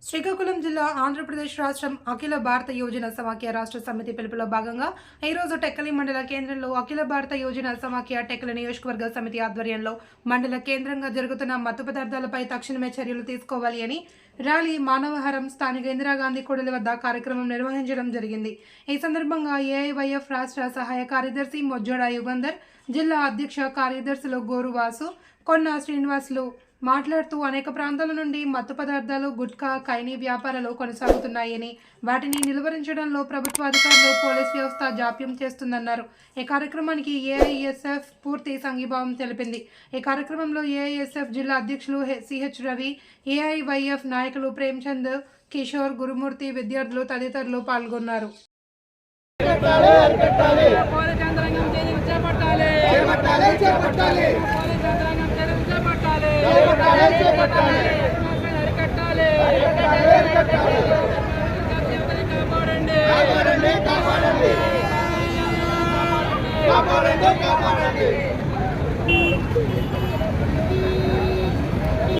శ్రీకాకుళం జిల్లా ఆంధ్రప్రదేశ్ రాష్ట్రం అఖిల భారత యోజన సమాఖ్య రాష్ట్ర సమితి పిలుపులో భాగంగా ఈరోజు టెక్కలి మండల కేంద్రంలో అఖిల భారత యోజన సమాఖ్య టెక్కలి నియోజకవర్గ సమితి ఆధ్వర్యంలో మండల కేంద్రంగా జరుగుతున్న మత్తు పదార్థాలపై తక్షణమే చర్యలు తీసుకోవాలి అని ర్యాలీ మానవహారం స్థానిక ఇందిరాగాంధీ కూడలి వద్ద కార్యక్రమం నిర్వహించడం జరిగింది. ఈ సందర్భంగా ఏఐవైఎఫ్ రాష్ట్ర సహాయ కార్యదర్శి మొజ్జోడ యుగంధర్, జిల్లా అధ్యక్ష కార్యదర్శులు గోరువాసు, కొన్న శ్రీనివాసులు మాట్లాడుతూ అనేక ప్రాంతాల నుండి మత్తు పదార్థాలు, గుట్కా, ఖైనీ వ్యాపారాలు కొనసాగుతున్నాయని, వాటిని నిలువరించడంలో ప్రభుత్వ అధికారులు, పోలీస్ వ్యవస్థ జాప్యం చేస్తుందన్నారు. ఈ కార్యక్రమానికి ఏఐఎస్ఎఫ్ పూర్తి సంఘీభావం తెలిపింది. ఈ కార్యక్రమంలో ఏఐఎస్ఎఫ్ జిల్లా అధ్యక్షులు సిహెచ్ రవి, ఏఐవైఎఫ్ నాయకులు ప్రేమ్చంద్, కిషోర్, గురుమూర్తి, విద్యార్థులు తదితరులు పాల్గొన్నారు. కాపాడండి